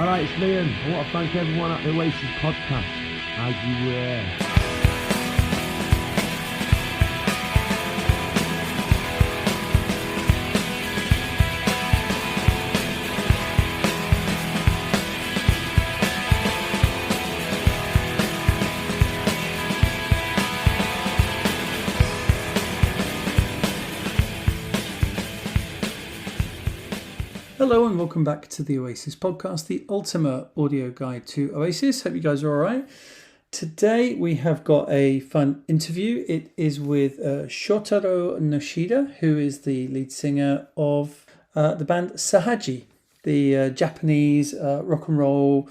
Alright, it's Liam. I want to thank everyone at the Oasis Podcast. As you were. Hello and welcome back to the Oasis Podcast, the ultimate audio guide to Oasis. Hope you guys are all right. Today we have got a fun interview. It is with Shotaro Nishida, who is the lead singer of the band SAHAJi, the Japanese rock and roll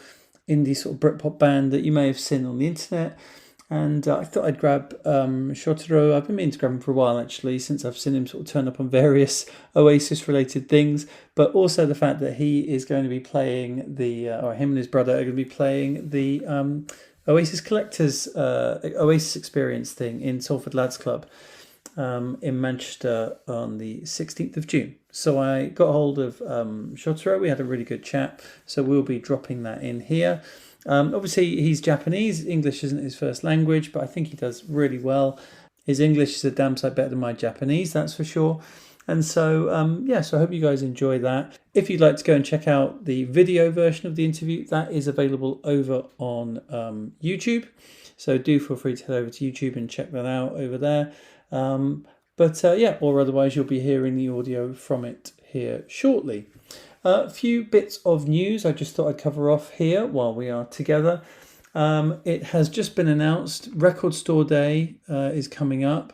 indie sort of Britpop band that you may have seen on the internet. And I thought I'd grab Shotaro. I've been meaning to grab him for a while, actually, since I've seen him sort of turn up on various Oasis-related things. But also the fact that he is going to be playing or him and his brother are going to be playing the Oasis Collectors Oasis Experience thing in Salford Lads Club in Manchester on the 16th of June. So I got hold of Shotaro. We had a really good chat. So we'll be dropping that in here. Obviously, he's Japanese. English isn't his first language, but I think he does really well. His English is a damn sight better than my Japanese, that's for sure. And so, so I hope you guys enjoy that. If you'd like to go and check out the video version of the interview, that is available over on YouTube. So do feel free to head over to YouTube and check that out over there. Or otherwise you'll be hearing the audio from it here shortly. A few bits of news I just thought I'd cover off here while we are together. It has just been announced Record Store Day is coming up,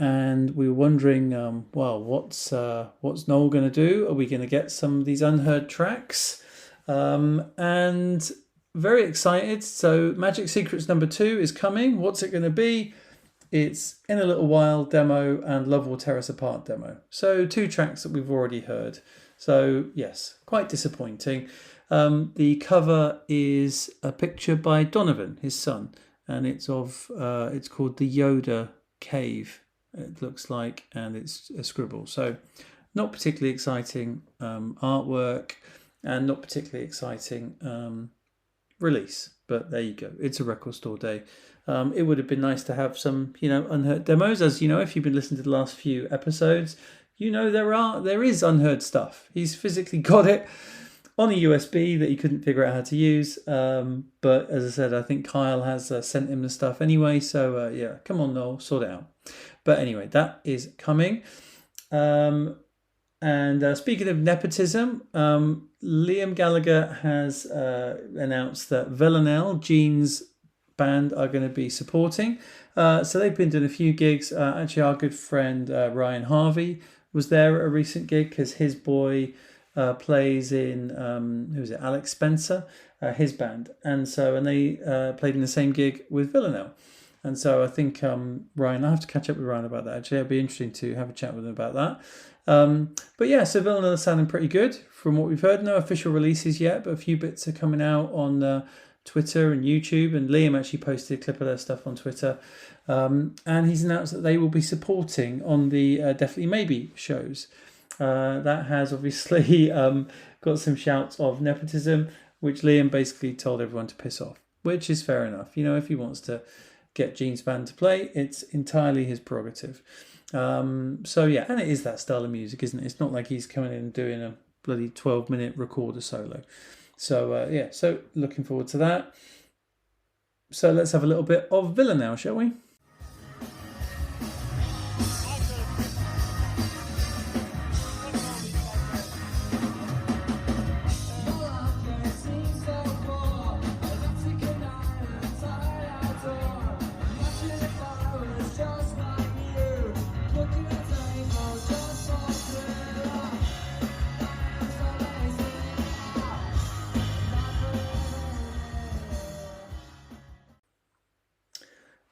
and we were wondering, what's Noel going to do? Are we going to get some of these unheard tracks? And very excited. So Magic Secrets number 2 is coming. What's it going to be? It's In a Little While demo and Love Will Tear Us Apart demo. So 2 tracks that we've already heard. So, yes, quite disappointing. The cover is a picture by Donovan, his son, and it's called the Yoda Cave, it looks like, and it's a scribble. So, not particularly exciting artwork and not particularly exciting release. But there you go. It's a Record Store Day. It would have been nice to have some, unheard demos. As you know, if you've been listening to the last few episodes, there is unheard stuff. He's physically got it on a USB that he couldn't figure out how to use. But as I said, I think Kyle has sent him the stuff anyway. So come on, Noel, sort it out. But anyway, that is coming. And speaking of nepotism, Liam Gallagher has announced that Villanelle, Gene's band, are going to be supporting. So they've been doing a few gigs. Actually, our good friend Ryan Harvey was there at a recent gig because his boy plays in Alex Spencer, his band, and they played in the same gig with Villanelle. And so I think Ryan, I'll have to catch up with Ryan about that. Actually, it'd be interesting to have a chat with him about that. So Villanelle is sounding pretty good from what we've heard. No official releases yet, but a few bits are coming out on Twitter and YouTube, and Liam actually posted a clip of their stuff on Twitter. And he's announced that they will be supporting on the Definitely Maybe shows. That has obviously got some shouts of nepotism, which Liam basically told everyone to piss off, which is fair enough. If he wants to get Gene's band to play, it's entirely his prerogative. And it is that style of music, isn't it? It's not like he's coming in and doing a bloody 12-minute recorder solo. So looking forward to that. So let's have a little bit of Villanelle, shall we?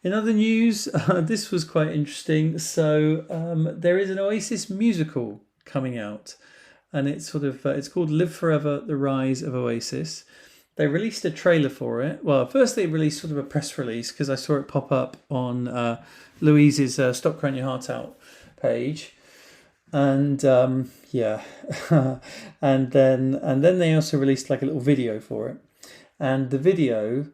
In other news, this was quite interesting. So there is an Oasis musical coming out, and it's called Live Forever: The Rise of Oasis. They released a trailer for it. Well, first they released sort of a press release because I saw it pop up on Louise's Stop Crying Your Heart Out page. And yeah, and then they also released like a little video for it, and the video.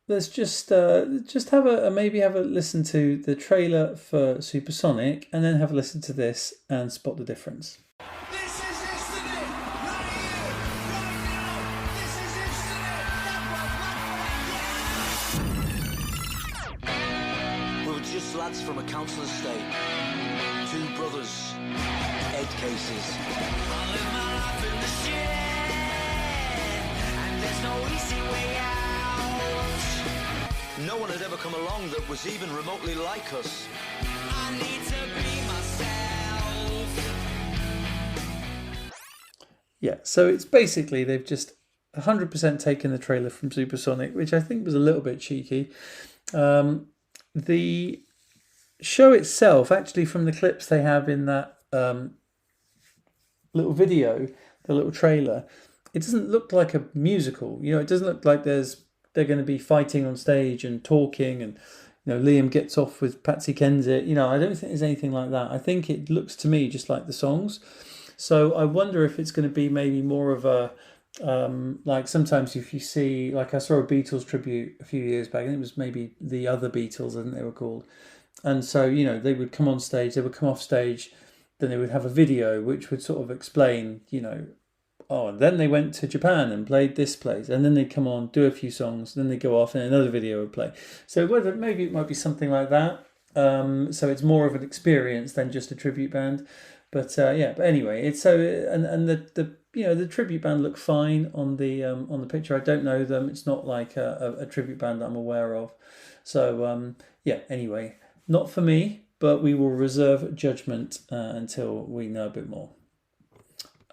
Let's just have maybe have a listen to the trailer for Supersonic, and then have a listen to this and spot the difference. This is yesterday, right here, right now. This is yesterday, that was. We were just lads from a council estate. Two brothers, head cases. I live my life in the shit, and there's no easy way out. No one had ever come along that was even remotely like us. I need to be myself. Yeah, so it's basically they've just 100% taken the trailer from Supersonic, which I think was a little bit cheeky. The show itself, actually, from the clips they have in that little video, the little trailer, it doesn't look like a musical. It doesn't look like they're going to be fighting on stage and talking, and Liam gets off with Patsy Kensit. I don't think there's anything like that. I think it looks to me just like the songs. So I wonder if it's going to be maybe more of a like sometimes if you see, like I saw a Beatles tribute a few years back, and it was maybe the other Beatles, I think they were called. And so they would come on stage, they would come off stage, then they would have a video which would sort of explain, and then they went to Japan and played this place, and then they'd come on, do a few songs, then they go off and another video would play. So maybe it might be something like that. So it's more of an experience than just a tribute band. But but anyway, it's so and the tribute band look fine on the picture. I don't know them. It's not like a tribute band that I'm aware of. So anyway, not for me, but we will reserve judgment until we know a bit more.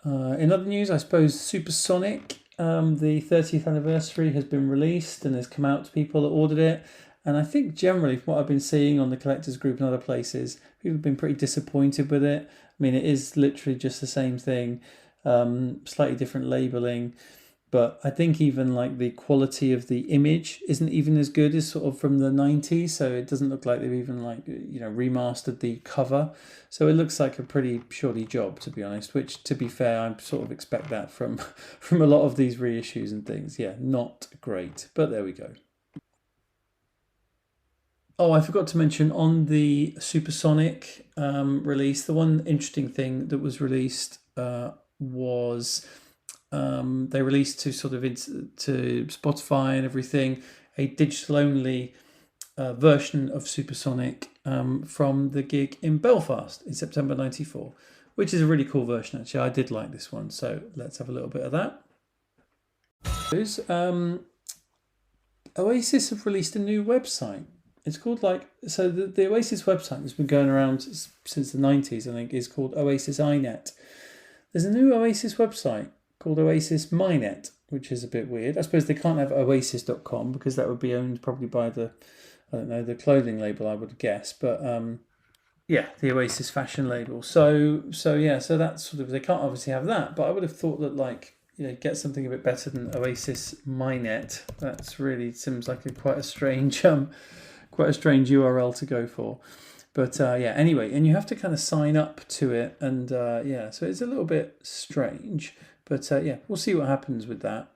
In other news, I suppose Supersonic, the 30th anniversary has been released and has come out to people that ordered it. And I think generally, from what I've been seeing on the collectors group and other places, people have been pretty disappointed with it. I mean, it is literally just the same thing, slightly different labeling. But I think even like the quality of the image isn't even as good as sort of from the 90s. So it doesn't look like they've even remastered the cover. So it looks like a pretty shoddy job, to be honest, which, to be fair, I sort of expect that from a lot of these reissues and things. Yeah, not great, but there we go. Oh, I forgot to mention on the Supersonic release, the one interesting thing that was released was they released to sort of to Spotify and everything a digital only version of Supersonic from the gig in Belfast in September '94, which is a really cool version actually. I did like this one, so let's have a little bit of that. Oasis have released a new website. It's called the Oasis website has been going around since the 90s, I think, is called Oasis iNet. There's a new Oasis website called Oasis MyNet, which is a bit weird. I suppose they can't have oasis.com because that would be owned probably by the clothing label, I would guess. But the Oasis fashion label. So that's sort of, they can't obviously have that. But I would have thought that get something a bit better than Oasis MyNet. That's really seems like quite a strange URL to go for. But anyway, and you have to kind of sign up to it, and so it's a little bit strange. But we'll see what happens with that.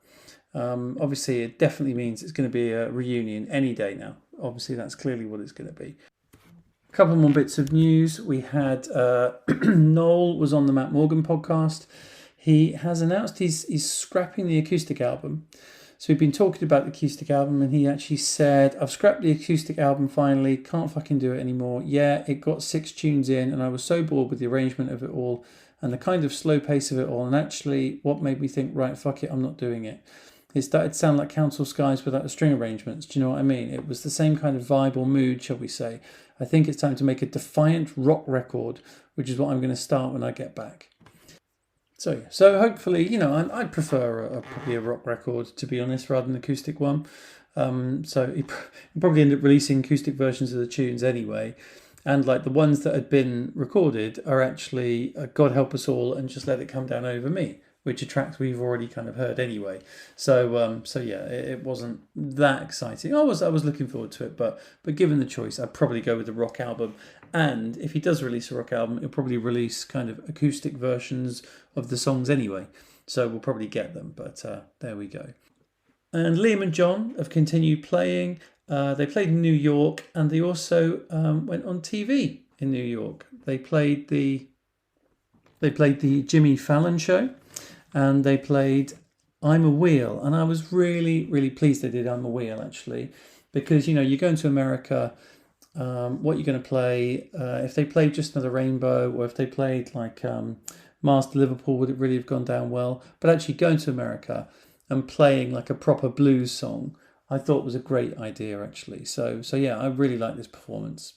Obviously, it definitely means it's going to be a reunion any day now. Obviously, that's clearly what it's going to be. A couple more bits of news. We had Noel was on the Matt Morgan podcast. He has announced he's scrapping the acoustic album. So we've been talking about the acoustic album, and he actually said, I've scrapped the acoustic album finally, can't fucking do it anymore. Yeah, it got 6 tunes in, and I was so bored with the arrangement of it all and the kind of slow pace of it all. And actually, what made me think, right, fuck it, I'm not doing it. It started to sound like Council Skies without the string arrangements. Do you know what I mean? It was the same kind of vibe or mood, shall we say. I think it's time to make a defiant rock record, which is what I'm going to start when I get back. So hopefully, I'd prefer probably a rock record, to be honest, rather than an acoustic one. So he'd probably end up releasing acoustic versions of the tunes anyway. And like the ones that had been recorded are actually God Help Us All and Just Let It Come Down Over Me, which are tracks we've already kind of heard anyway. So it wasn't that exciting. I was looking forward to it, but given the choice, I'd probably go with the rock album. And if he does release a rock album, he'll probably release kind of acoustic versions of the songs anyway. So we'll probably get them, but there we go. And Liam and John have continued playing. They played in New York, and they also went on TV in New York. They played the Jimmy Fallon show, and they played I'm a Wheel. And I was really, really pleased they did I'm a Wheel, actually, because, you're going to America, what you're going to play, if they played Just Another Rainbow, or if they played like Master Liverpool, would it really have gone down well? But actually going to America and playing like a proper blues song, I thought was a great idea, actually. So yeah, I really like this performance.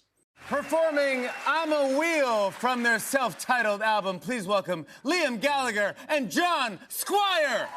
Performing I'm a Wheel from their self-titled album, please welcome Liam Gallagher and John Squire.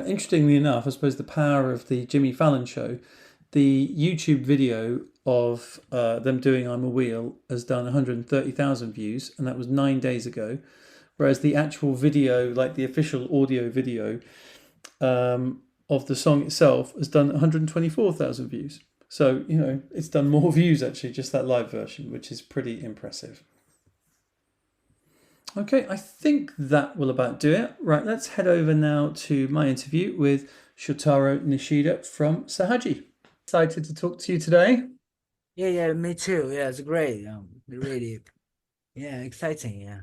Interestingly enough, I suppose the power of the Jimmy Fallon show, the YouTube video of them doing I'm a Wheel has done 130,000 views, and that was 9 days ago. Whereas the actual video, like the official audio video of the song itself, has done 124,000 views. So, it's done more views, actually, just that live version, which is pretty impressive. Okay, I think that will about do it. Right, let's head over now to my interview with Shotaro Nishida from SAHAJi. Excited to talk to you today. Yeah, me too. Yeah, it's great. Really, yeah, exciting. Yeah.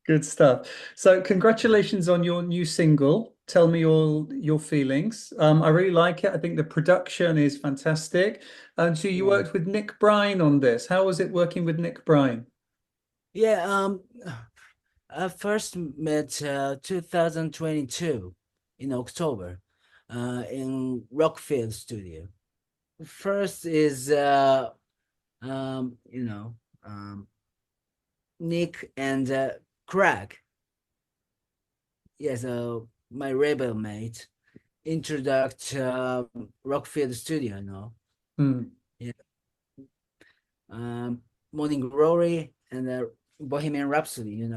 Good stuff. So congratulations on your new single. Tell me all your feelings. I really like it. I think the production is fantastic. And so you worked with Nick Brine on this. How was it working with Nick Brine? Yeah, I first met 2022 in October in Rockfield Studio. First is Nick and Craig. Yes, my rebel mate introduced Rockfield Studio, Yeah. Morning Glory and Bohemian Rhapsody, It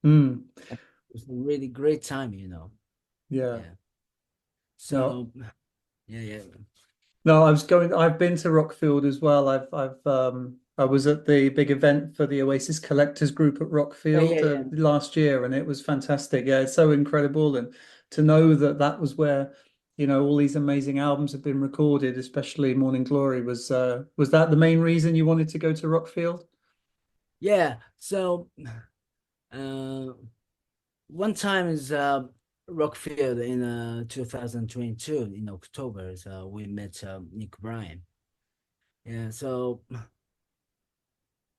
was a really great time, Yeah. So, yeah. No, I've been to Rockfield as well. I was at the big event for the Oasis Collectors Group at Rockfield last year, and it was fantastic. Yeah, it's so incredible, and to know that was where, all these amazing albums have been recorded, especially Morning Glory. Was that the main reason you wanted to go to Rockfield? Yeah. So, one time is Rockfield in 2022 in October. So we met Nick Brine. Yeah. So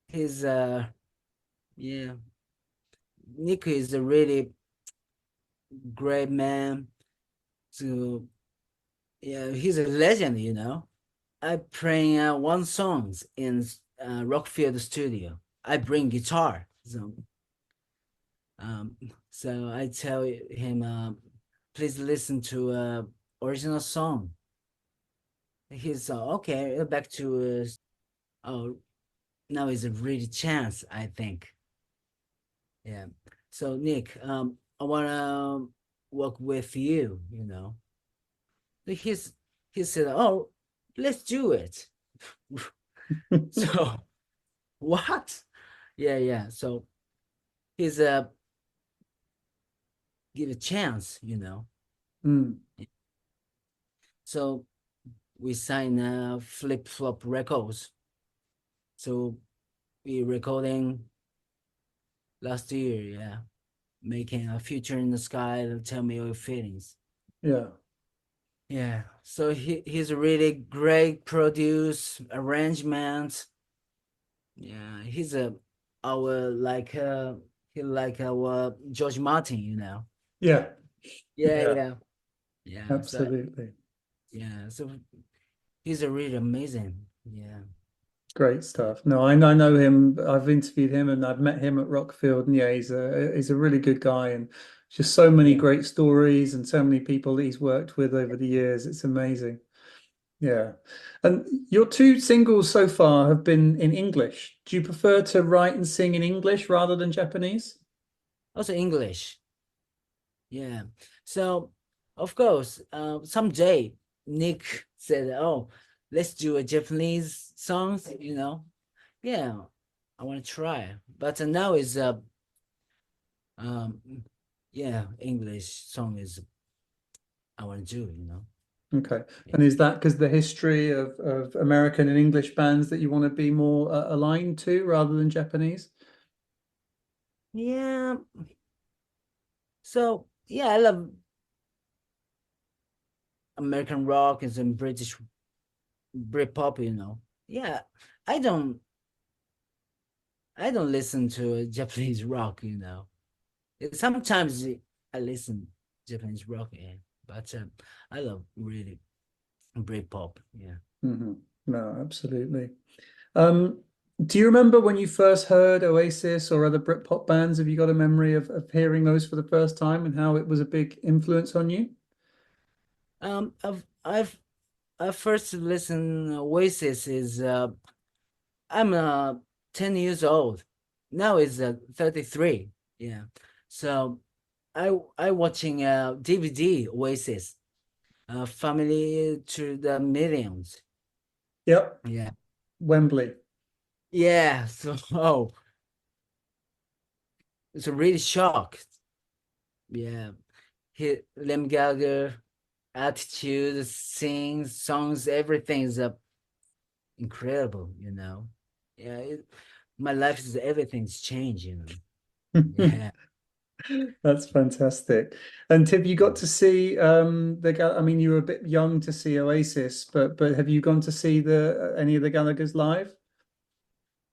he's Nick is a really great man. So he's a legend. I play one songs in Rockfield Studio. I bring guitar. So I tell him, please listen to original song. He's okay. Back to now is a really chance, I think. Yeah. So Nick, I wanna work with you. He said, "Oh, let's do it." So what? Yeah. So he's give a chance, So we signed Flip Flop Records. So we recording last year, making a Future in the Sky. Tell me your feelings. Yeah. So he's a really great produce arrangement. Yeah, he's our George Martin, Yeah, Yeah, yeah, yeah, yeah. So absolutely. yeah, so he's a really amazing. Yeah, Great stuff. No, I know him. I've interviewed him and I've met him at Rockfield, and yeah, he's a really good guy, and just so many yeah. great stories and so many people that he's worked with over the years. It's amazing. Yeah. And your two singles so far have been in English. Do you prefer to write and sing in English rather than Japanese? Also English. Yeah. So of course, someday Nick said, "Oh, let's do a Japanese songs." Yeah, I want to try, but now is um, yeah, English song is I want to do. Okay. Yeah. And is that because the history of American and English bands that you want to be more aligned to rather than Japanese? Yeah. So yeah, I love American rock and some British Britpop. Yeah, I don't I don't listen to Japanese rock. Sometimes I listen Japanese rock, yeah, but I love really Britpop. Yeah. Hmm. No, absolutely. Um, do you remember when you first heard Oasis or other Britpop bands? Have you got a memory of hearing those for the first time and how it was a big influence on you? I first listened Oasis is I'm 10 years old. Now is 33. Yeah. So I watching DVD Oasis, Family to the Millions. Yep, Yeah. Wembley. Yeah. So it's a really shock. Yeah. Lem Gallagher attitude, sings, songs, everything is incredible. Yeah, my life is everything's changed. Yeah. That's fantastic. And have you got to see I mean, you were a bit young to see Oasis, but have you gone to see the any of the Gallagher's live?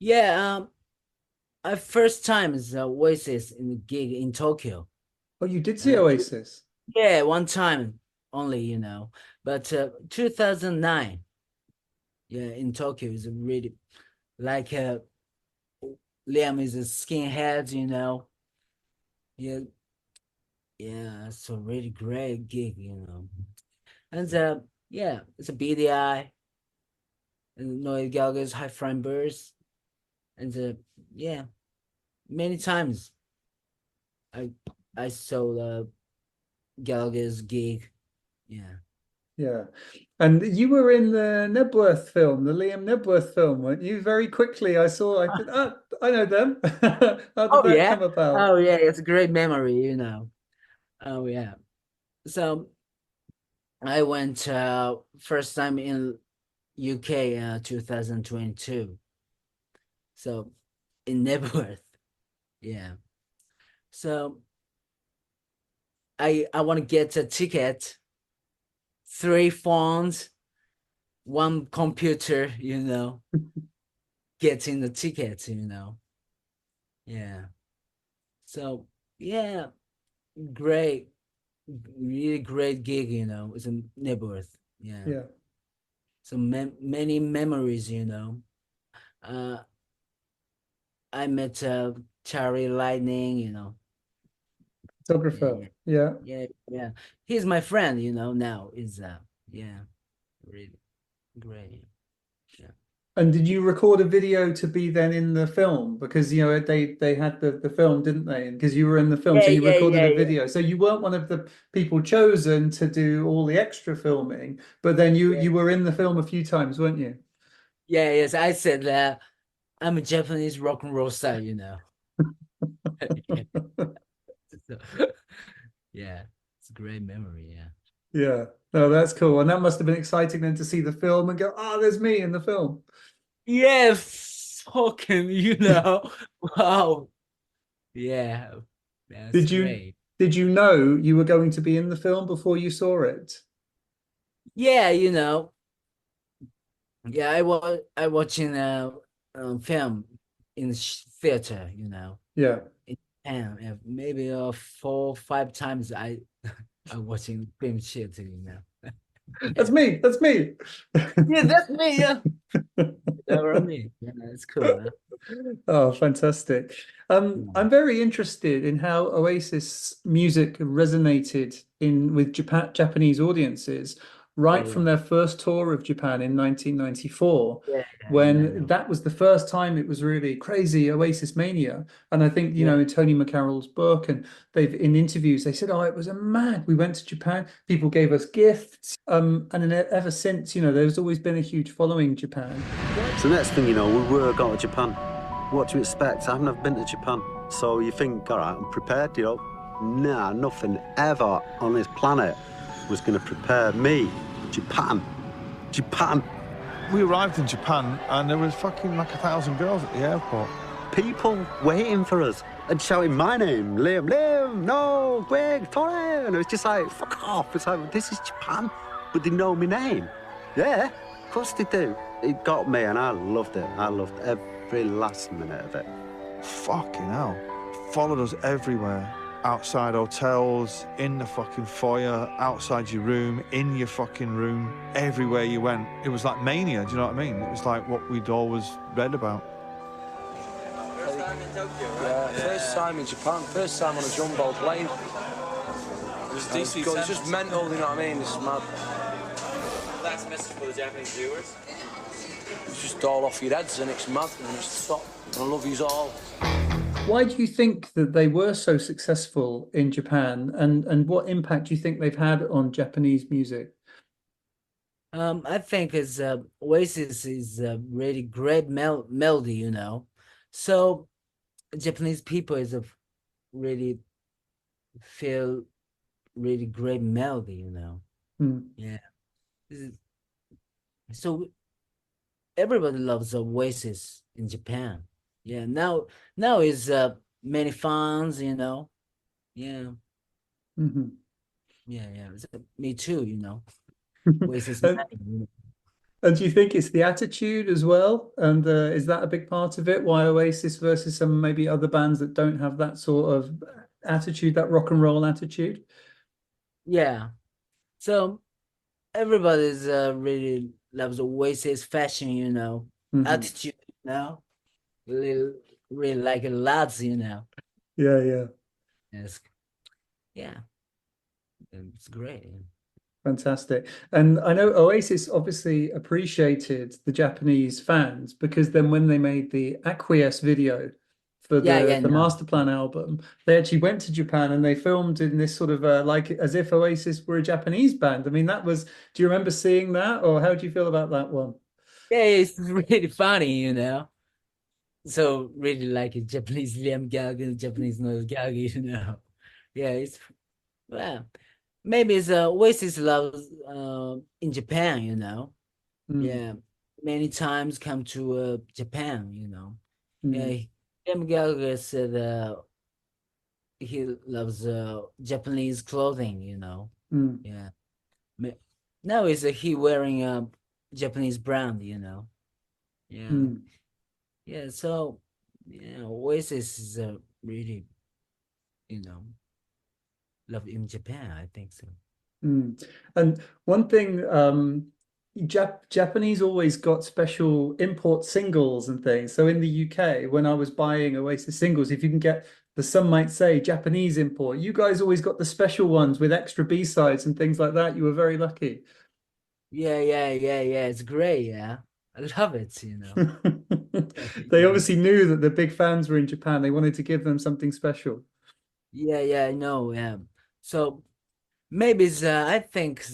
Yeah, I first time is Oasis in the gig in Tokyo. Oh, you did see Oasis. Yeah, one time only, but 2009, yeah, in Tokyo is really like Liam is a skinhead. Yeah, yeah, it's a really great gig. And yeah, it's a BDI and Noel Gallagher's High Flying Birds, and yeah, many times I I saw Gallagher's gig. Yeah. Yeah. And you were in the Nebworth film, the Liam Nebworth film, weren't you? Very quickly, I thought, oh, I know them. How did Oh that yeah. come about? Oh yeah, it's a great memory. Oh yeah. So I went first time in UK 2022. So in Nebworth. Yeah. So I want to get a ticket, three phones, one computer, getting the ticket. Yeah. So yeah, great, really great gig. It's in Nebworth. Yeah. Yeah. So many memories. Uh, I met Charlie Lightning. Yeah, Photographer. yeah, Yeah. yeah, yeah. He's my friend. Now is yeah, really great. Yeah. And did you record a video to be then in the film? Because they had the film, didn't they? And because you were in the film, Yeah, so you yeah, recorded yeah, a yeah. video. So you weren't one of the people chosen to do all the extra filming, but then you Yeah. you were in the film a few times, weren't you? Yeah, yes. I said that I'm a Japanese rock and roll star. Yeah. So, yeah, it's a great memory. Yeah. Yeah. No, that's cool. And that must have been exciting then to see the film and go, oh, there's me in the film. Yeah, fucking. Wow. Yeah, that's Did you great. did you know you were going to be in the film before you saw it? Yeah. Yeah, I watching a film in the theater. Yeah. Japan. Yeah, maybe 4 or 5 times I watching film shit, you know. That's me. That's me. Yeah, that's me. Yeah, that were me. Yeah, it's cool. Huh? Oh, fantastic. Yeah. I'm very interested in how Oasis music resonated in with Japanese audiences Yeah, right from yeah, their first tour of Japan in 1994, yeah, yeah, I when know. that was the first time it was really crazy Oasis mania. And I think, Yeah, in Tony McCarroll's book and they've in interviews, they said, oh, it was a mad. We went to Japan, people gave us gifts. And then ever since, there's always been a huge following in Japan. So next thing you know, we were going to Japan. What do you expect? I've never been to Japan. So you think, all right, I'm prepared, Nah, nothing ever on this planet was going to prepare me. Japan. We arrived in Japan and there was fucking like 1,000 girls at the airport. People waiting for us and shouting my name, Liam, no, Greg, Torre. And it was just like, fuck off. It's like, this is Japan, but they know my name. Yeah, of course they do. It got me and I loved it. I loved every last minute of it. Fucking hell. Followed us everywhere. Outside hotels, in the fucking foyer, outside your room, in your fucking room, everywhere you went. It was like mania, do you know what I mean? It was like what we'd always read about. First time in Tokyo, right? Yeah, first time in Japan, first time on a jumbo plane. It's just mental, you know what I mean? This is mad. Last message for the Japanese viewers. It's just all off your heads and it's mad and it's stop. I love yous all. Why do you think that they were so successful in Japan, and what impact do you think they've had on Japanese music? I think it's Oasis is a really great melody, So Japanese people is a really feel really great melody, Yeah. So everybody loves Oasis in Japan. Yeah, now is many fans, Yeah. Mm-hmm. Yeah. Me too, Oasis And, many. and do you think it's the attitude as well? And is that a big part of it? Why Oasis versus some maybe other bands that don't have that sort of attitude, that rock and roll attitude? Yeah. So everybody's really loves Oasis fashion, Mm-hmm. attitude, really, really like it lots, Yeah. Yes. Yeah. It's great. Fantastic. And I know Oasis obviously appreciated the Japanese fans because then when they made the Acquiesce video for the No. Master Plan album, they actually went to Japan and they filmed in this sort of like as if Oasis were a Japanese band. I mean, do you remember seeing that, or how do you feel about that one? Yeah, it's really funny, So really like a Japanese Liam Gallagher, Japanese Noel Gallagher, Yeah, it's well, maybe it's Oasis loves in Japan, Yeah, many times come to Japan, Yeah, Liam Gallagher said he loves Japanese clothing, Yeah. Now is he wearing a Japanese brand, Yeah. Yeah, so Oasis is really, love in Japan, I think so. And one thing, Japanese always got special import singles and things. So in the UK, when I was buying Oasis singles, if you can get some might say Japanese import, you guys always got the special ones with extra B-sides and things like that. You were very lucky. Yeah. It's great, yeah. I love it, They obviously knew that the big fans were in Japan. They wanted to give them something special. Yeah, I know, yeah. So maybe it's, I think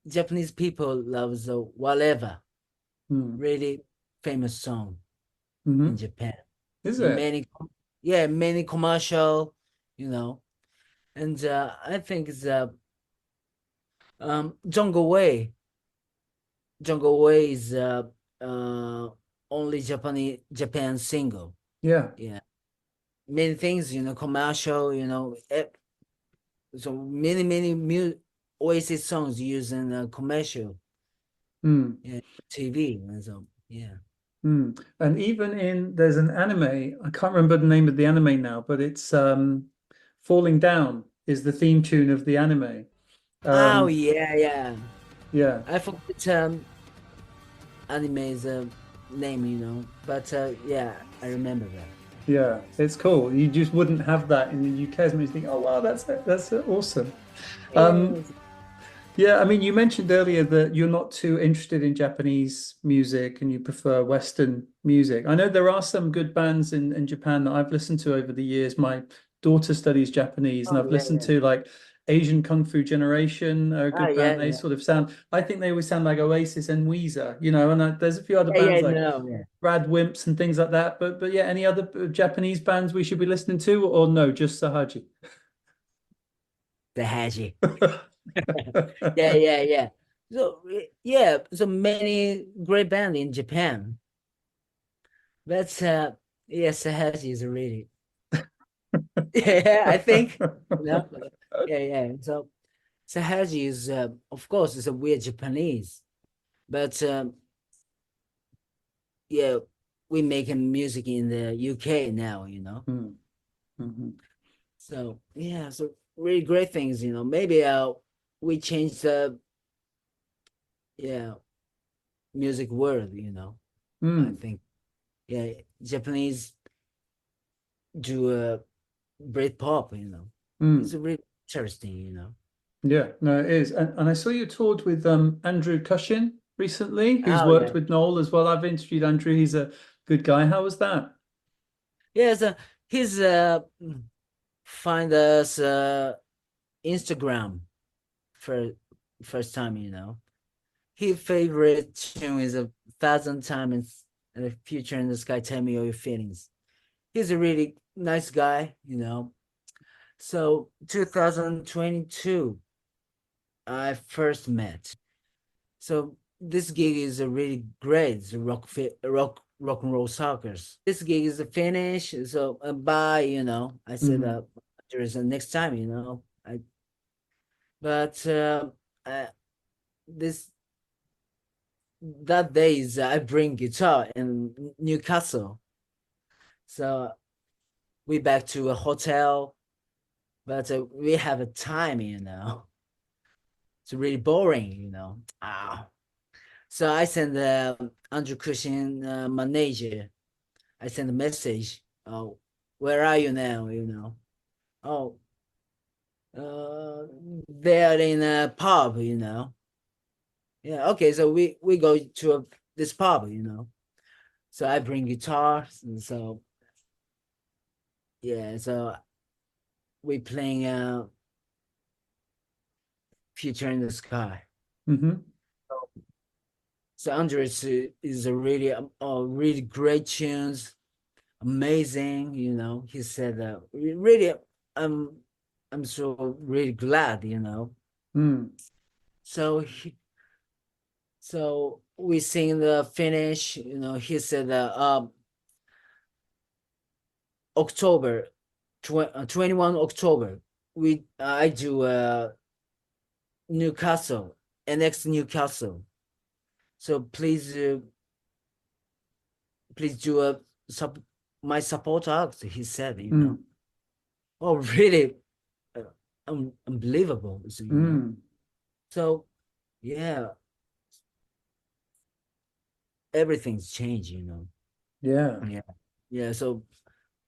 Japanese people love the whatever, really famous song in Japan. Is it? Many commercial, and I think it's Jungle Way. Jungle Way is only Japan single. Yeah. Many things, commercial, so many Oasis songs using commercial, TV, and so And even there's an anime, I can't remember the name of the anime now, but it's Falling Down is the theme tune of the anime. Oh yeah. Yeah. I forgot anime's name, but yeah, I remember that. Yeah, it's cool. You just wouldn't have that in the UK. So you think, oh wow, that's awesome. Yeah, I mean, you mentioned earlier that you're not too interested in Japanese music and you prefer Western music. I know there are some good bands in Japan that I've listened to over the years. My daughter studies Japanese, and I've listened to like Asian Kung Fu Generation, a good band. They sort of sound, I think they always sound like Oasis and Weezer, and there's a few other bands like Brad Wimps and things like that. But yeah, any other Japanese bands we should be listening to, or no, just SAHAJi? SAHAJi. Yeah. So many great band in Japan. But SAHAJi is really I think yeah. So SAHAJi is of course it's a weird Japanese, but yeah, we making music in the UK now, So yeah, so really great things, Maybe we change the music world, I think Japanese do Britpop, It's really interesting, Yeah, no, it is. And I saw you toured with Andrew Cushin recently, who's worked with Noel as well. I've interviewed Andrew. He's a good guy. How was that? Yeah, so he's find us Instagram for first time, His favorite tune is 1,000 times in the future in the sky, tell me all your feelings. He's a really nice guy, So 2022, I first met. So this gig is a really great. It's a rock and roll circus. This gig is finished. So bye, I said there is a next time, that day is I bring guitar in Newcastle. So we back to a hotel, but we have a time, It's really boring, So I send Andrew Cushin manager. I send a message. Oh, where are you now? Oh, they are in a pub. Yeah. Okay. So we go to this pub. So I bring guitars, and so yeah. So we playing Future in the Sky. So Andres is a really great tunes, amazing. He said really, I'm so really glad. So we sing the finish. He said October 21 October. I do Newcastle, next Newcastle. So please do my support act. He said, Oh, really? Unbelievable. So, yeah, everything's changed. Yeah. So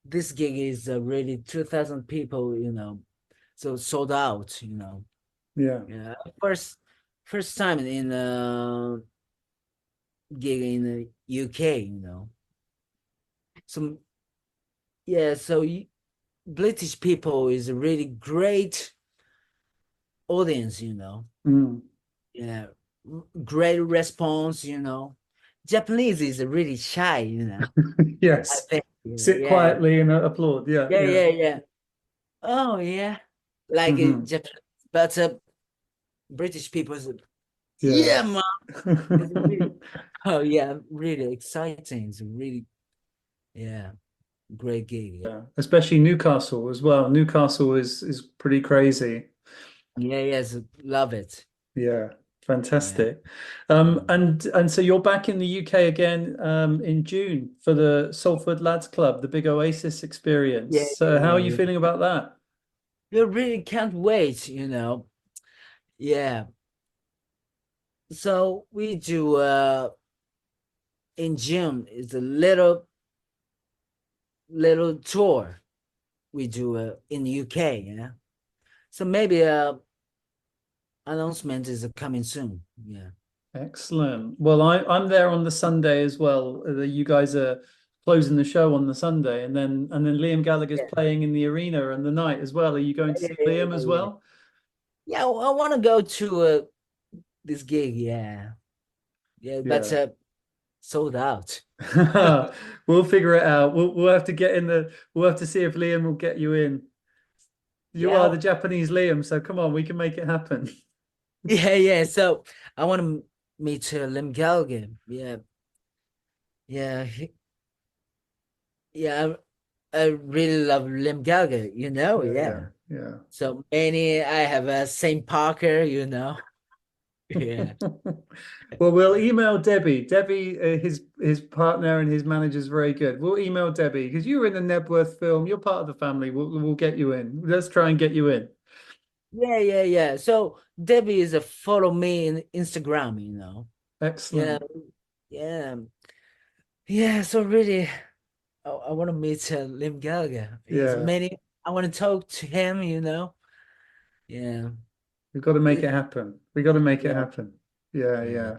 this gig is really 2,000 people. So sold out. Yeah. First time in gig in the UK, So British people is a really great audience, Yeah, great response, Japanese is really shy, Yes. I think, Sit quietly and applaud. Yeah. Yeah. Oh yeah, like Japanese, but British people is man. Oh yeah, really exciting. It's really great gig. Yeah, especially Newcastle as well. Newcastle is pretty crazy. Yes, love it. Yeah. Fantastic. And so you're back in the UK again in June for the Salford Lads Club, the big Oasis experience. Yeah, So how are you feeling about that? you really can't wait, you know. Yeah. So we do in June is a little tour we do in the UK, yeah. So maybe announcement is coming soon. Yeah. Excellent. Well, I'm there on the Sunday as well. You guys are closing the show on the Sunday, and then Liam Gallagher's Yeah. playing in the arena and the night as well. Are you going to see Liam as well? Yeah, I want to go to this gig. Yeah, but sold out. We'll figure it out. We'll have to get in the. We'll have to see if Liam will get you in. You are the Japanese Liam, so come on, we can make it happen. Yeah. So I want to meet Liam Gallagher. Yeah. I really love Liam Gallagher. You know, yeah. So many. I have a Saint Parker. You know. Yeah. Well, we'll email Debbie. Debbie, his partner and his manager is very good. We'll email Debbie because you were in the Nebworth film. You're part of the family. We'll get you in. Let's try and get you in. Yeah. So Debbie is a follow me in Instagram. You know. Excellent. Yeah. So really, I want to meet Liam Gallagher. I want to talk to him. You know. Yeah. We've got to make it happen. We got to make it happen. Yeah.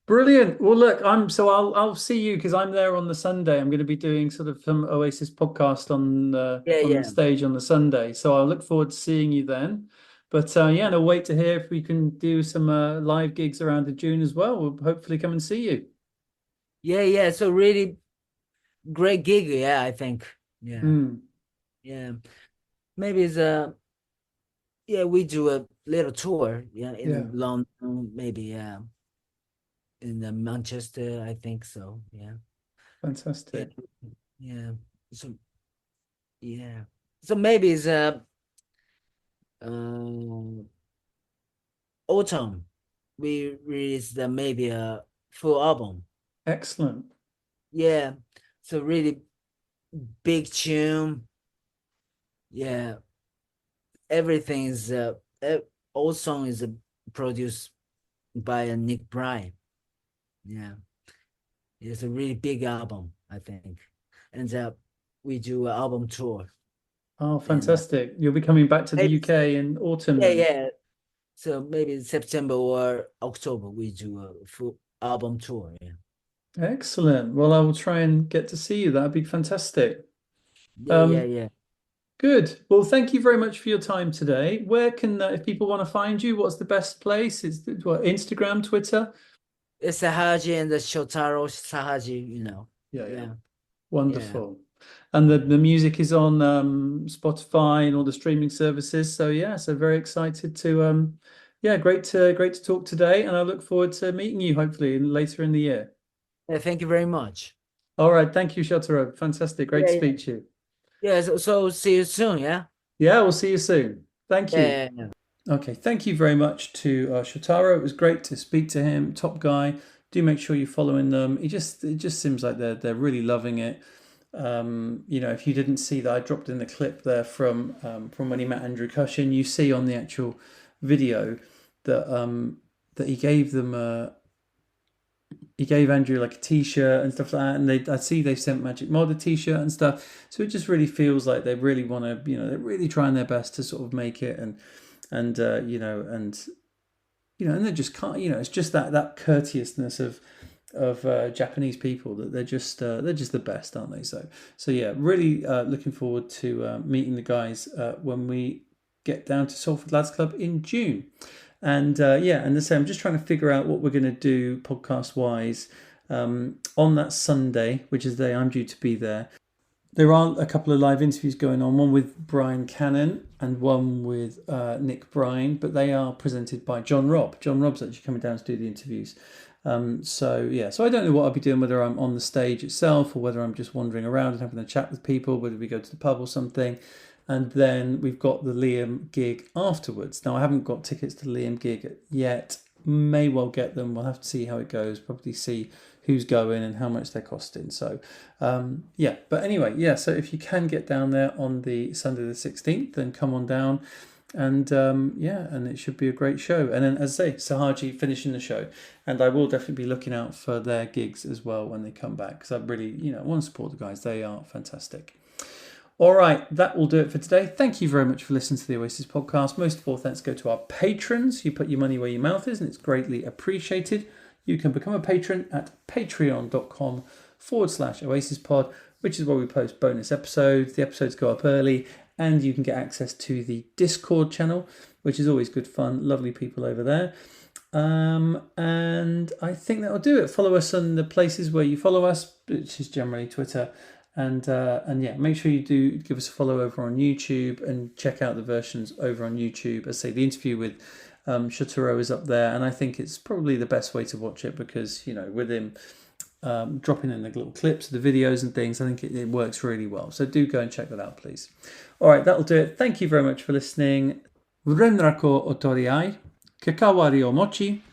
Brilliant. Well, look, I'll see you because I'm there on the Sunday. I'm going to be doing sort of some Oasis podcast on the stage on the Sunday. So I'll look forward to seeing you then. But no, wait to hear if we can do some live gigs around in June as well. We'll hopefully come and see you. Yeah. So really great gig. Yeah, I think. Yeah. Maybe it's we do a little tour. In London, maybe. In Manchester, I think so. Yeah. Fantastic. Yeah. So maybe it's autumn. We release maybe a full album. Excellent. Yeah. So really big tune. Yeah. Everything is all song is produced by Nick Brine. Yeah, it's a really big album, I think, and we do an album tour. Oh, fantastic! You'll be coming back to the UK in autumn. Yeah. So maybe September or October we do a full album tour. Yeah. Excellent. Well, I will try and get to see you. That'd be fantastic. Yeah. Good. Well, thank you very much for your time today. Where can, if people want to find you, what's the best place? It's what, Instagram, Twitter? It's SAHAJi and the Shotaro SAHAJi, you know. Yeah. Wonderful. And the music is on Spotify and all the streaming services. So so very excited to great to talk today, and I look forward to meeting you hopefully later in the year. Thank you very much. All right, thank you, Shotaro. Fantastic, great to speak to you. Yeah, so see you soon, yeah? Yeah, we'll see you soon. Thank you. Yeah. Okay, thank you very much to Shotaro. It was great to speak to him. Top guy. Do make sure you're following them. It just seems like they're really loving it. If you didn't see that, I dropped in the clip there from when he met Andrew Cushin. You see on the actual video that he gave them he gave Andrew like a t-shirt and stuff like that, and I see they've sent Magic Mod a t-shirt and stuff. So it just really feels like they really want to, they're really trying their best to sort of make it, and they're just can't, it's just that courteousness of Japanese people that they're just the best, aren't they? So yeah, really looking forward to meeting the guys when we get down to Salford Lads Club in June. And and the same, I'm just trying to figure out what we're going to do podcast wise on that Sunday, which is the day I'm due to be there. There are a couple of live interviews going on, one with Brian Cannon and one with Nick Brine, but they are presented by John Robb. John Robb's actually coming down to do the interviews. So I don't know what I'll be doing, whether I'm on the stage itself or whether I'm just wandering around and having a chat with people, whether we go to the pub or something. And then we've got the Liam gig afterwards. Now, I haven't got tickets to the Liam gig yet. may well get them. We'll have to see how it goes. Probably see who's going and how much they're costing. So but anyway, so if you can get down there on the Sunday the 16th, then come on down. And and it should be a great show. And then, as I say, SAHAJi finishing the show, and I will definitely be looking out for their gigs as well when they come back, because I really, want to support the guys. They are fantastic. All right, that will do it for today. Thank you very much for listening to the Oasis podcast. Most of all, thanks go to our patrons. You put your money where your mouth is, and it's greatly appreciated. You can become a patron at patreon.com/OasisPod, which is where we post bonus episodes. The episodes go up early, and you can get access to the Discord channel, which is always good fun. Lovely people over there. And I think that'll do it. Follow us on the places where you follow us, which is generally Twitter. And make sure you do give us a follow over on YouTube and check out the versions over on YouTube. As I say, the interview with Shotaro is up there, and I think it's probably the best way to watch it because, with him dropping in the little clips, the videos and things, I think it works really well. So do go and check that out, please. All right, that'll do it. Thank you very much for listening. Renrako otoriai, kakawari o mochi,